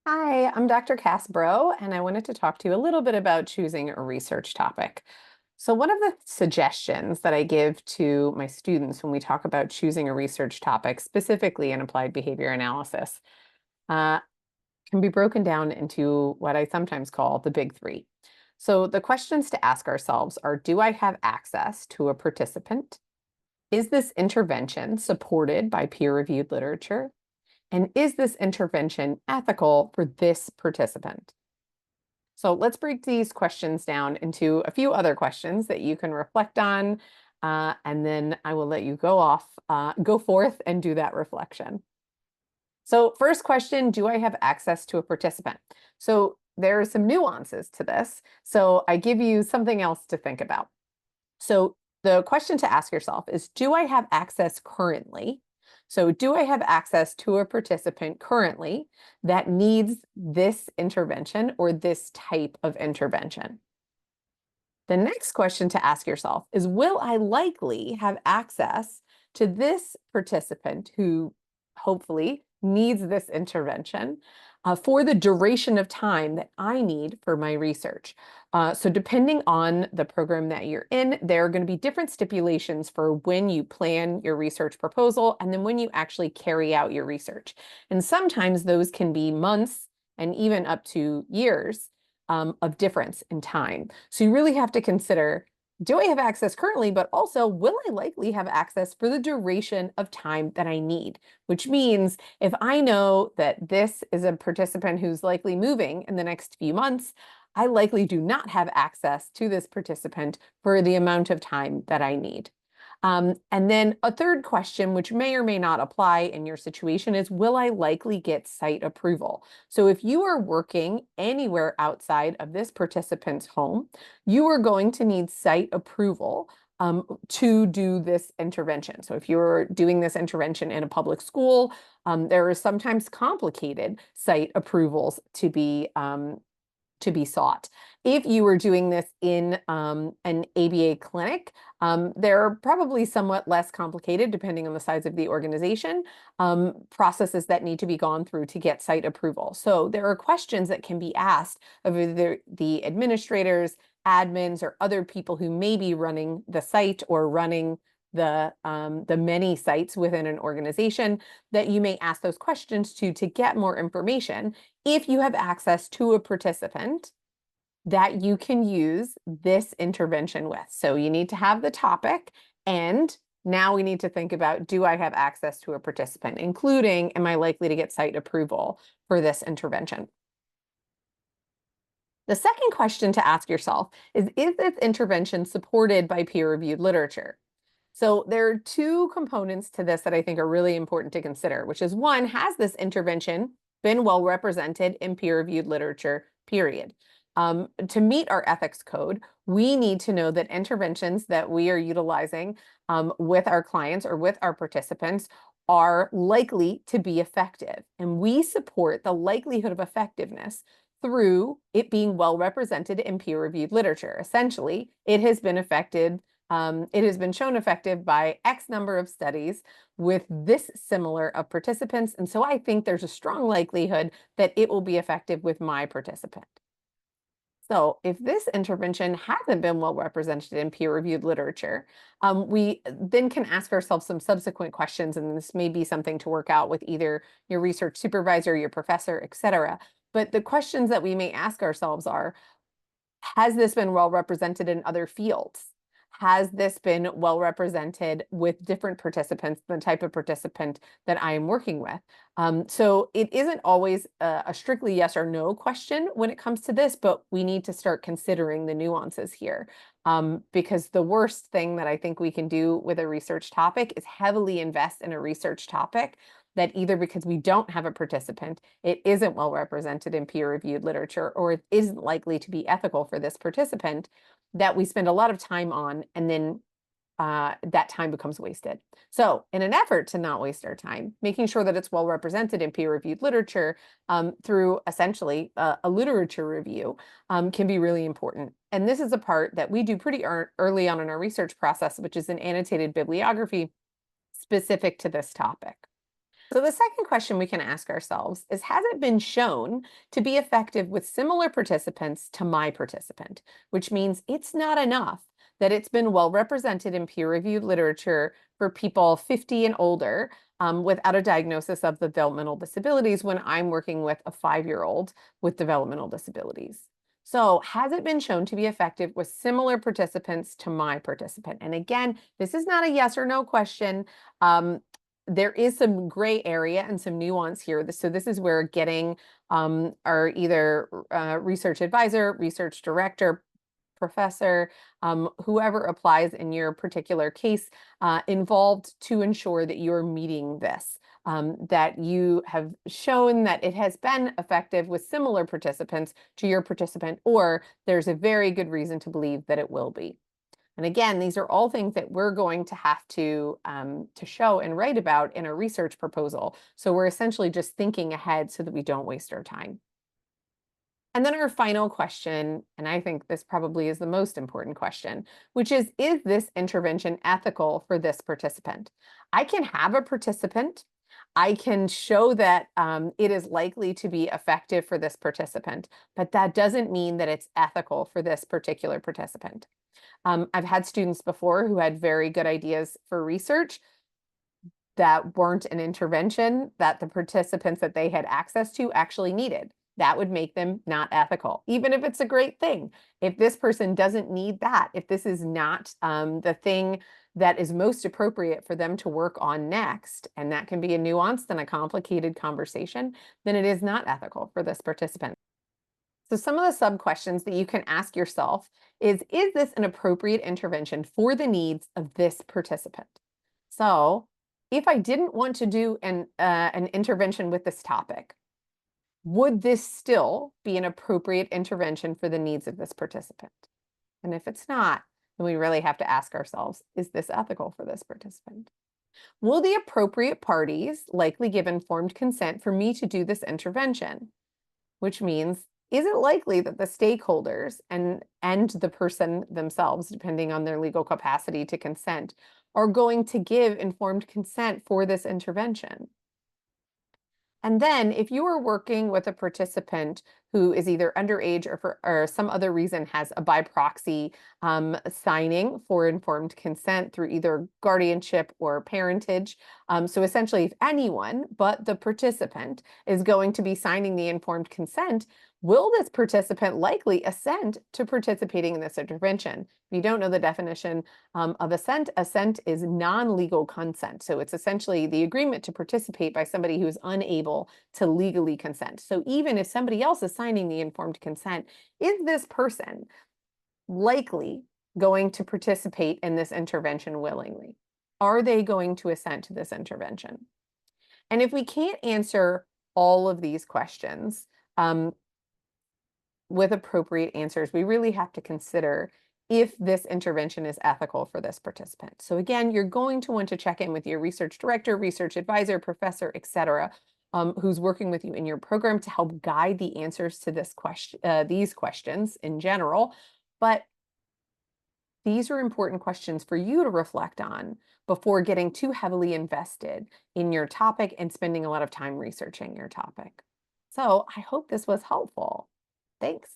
Hi, I'm Dr. Casbro, and I wanted to talk to you a little bit about choosing a research topic. So, one of the suggestions that I give to my students when we talk about choosing a research topic, specifically in applied behavior analysis, uh, can be broken down into what I sometimes call the big three. So, the questions to ask ourselves are: do I have access to a participant? Is this intervention supported by peer reviewed literature? And is this intervention ethical for this participant? So let's break these questions down into a few other questions that you can reflect on, and then I will let you go forth and do that reflection. So first question, do I have access to a participant? So there are some nuances to this. So I give you something else to think about. So the question to ask yourself is, do I have access currently? So do I have access to a participant currently that needs this intervention or this type of intervention? The next question to ask yourself is, will I likely have access to this participant who hopefully needs this intervention for the duration of time that I need for my research? So depending on the program that you're in, there are going to be different stipulations for when you plan your research proposal and then when you actually carry out your research. And sometimes those can be months and even up to years of difference in time. So you really have to consider, do I have access currently, but also will I likely have access for the duration of time that I need? Which means if I know that this is a participant who's likely moving in the next few months, I likely do not have access to this participant for the amount of time that I need. And then a third question, which may or may not apply in your situation, is will I likely get site approval? So if you are working anywhere outside of this participant's home, you are going to need site approval to do this intervention. So if you're doing this intervention in a public school, there are sometimes complicated site approvals to be sought. If you were doing this in an ABA clinic, they're probably somewhat less complicated depending on the size of the organization, processes that need to be gone through to get site approval. So there are questions that can be asked of either the administrators, admins, or other people who may be running the site or running the many sites within an organization that you may ask those questions to get more information if you have access to a participant that you can use this intervention with. So you need to have the topic, and now we need to think about, do I have access to a participant, including, am I likely to get site approval for this intervention? The second question to ask yourself is this intervention supported by peer-reviewed literature? So there are two components to this that I think are really important to consider, which is one, has this intervention been well represented in peer-reviewed literature, period? To meet our ethics code, we need to know that interventions that we are utilizing with our clients or with our participants are likely to be effective. And we support the likelihood of effectiveness through it being well represented in peer-reviewed literature. Essentially, it has been shown effective by X number of studies with this similar of participants. And so I think there's a strong likelihood that it will be effective with my participant. So if this intervention hasn't been well represented in peer-reviewed literature, we then can ask ourselves some subsequent questions, and this may be something to work out with either your research supervisor, your professor, et cetera. But the questions that we may ask ourselves are, has this been well represented in other fields? Has this been well represented with different participants, the type of participant that I am working with? So it isn't always a strictly yes or no question when it comes to this, but we need to start considering the nuances here. Because the worst thing that I think we can do with a research topic is heavily invest in a research topic that either because we don't have a participant, it isn't well represented in peer-reviewed literature, or it isn't likely to be ethical for this participant, that we spend a lot of time on, and then that time becomes wasted. So in an effort to not waste our time, making sure that it's well represented in peer-reviewed literature through essentially a literature review can be really important. And this is a part that we do pretty early on in our research process, which is an annotated bibliography specific to this topic. So the second question we can ask ourselves is, has it been shown to be effective with similar participants to my participant? Which means it's not enough that it's been well represented in peer-reviewed literature for people 50 and older without a diagnosis of developmental disabilities when I'm working with a 5-year-old with developmental disabilities. So has it been shown to be effective with similar participants to my participant? And again, this is not a yes or no question. There is some gray area and some nuance here. So this is where getting our either research advisor, research director, professor, whoever applies in your particular case, involved to ensure that you're meeting this, that you have shown that it has been effective with similar participants to your participant, or there's a very good reason to believe that it will be. And again, these are all things that we're going to have to show and write about in a research proposal. So we're essentially just thinking ahead so that we don't waste our time. And then our final question, and I think this probably is the most important question, which is this intervention ethical for this participant? I can have a participant. I can show that it is likely to be effective for this participant, but that doesn't mean that it's ethical for this particular participant. I've had students before who had very good ideas for research that weren't an intervention that the participants that they had access to actually needed. That would make them not ethical, even if it's a great thing. If this person doesn't need that, if this is not the thing that is most appropriate for them to work on next, and that can be a nuanced and a complicated conversation, then it is not ethical for this participant. So some of the sub questions that you can ask yourself is this an appropriate intervention for the needs of this participant? So if I didn't want to do an intervention with this topic, would this still be an appropriate intervention for the needs of this participant? And if it's not, then we really have to ask ourselves, is this ethical for this participant? Will the appropriate parties likely give informed consent for me to do this intervention? Which means, is it likely that the stakeholders and the person themselves, depending on their legal capacity to consent, are going to give informed consent for this intervention? And then if you are working with a participant who is either underage or some other reason has a by proxy signing for informed consent through either guardianship or parentage. So essentially, if anyone but the participant is going to be signing the informed consent, will this participant likely assent to participating in this intervention? If you don't know the definition of assent is non-legal consent. So it's essentially the agreement to participate by somebody who is unable to legally consent. So even if somebody else is signing the informed consent, is this person likely going to participate in this intervention willingly? Are they going to assent to this intervention? And if we can't answer all of these questions with appropriate answers, we really have to consider if this intervention is ethical for this participant. So again, you're going to want to check in with your research director, research advisor, professor, et cetera, who's working with you in your program to help guide the answers to these questions in general. But these are important questions for you to reflect on before getting too heavily invested in your topic and spending a lot of time researching your topic. So I hope this was helpful. Thanks.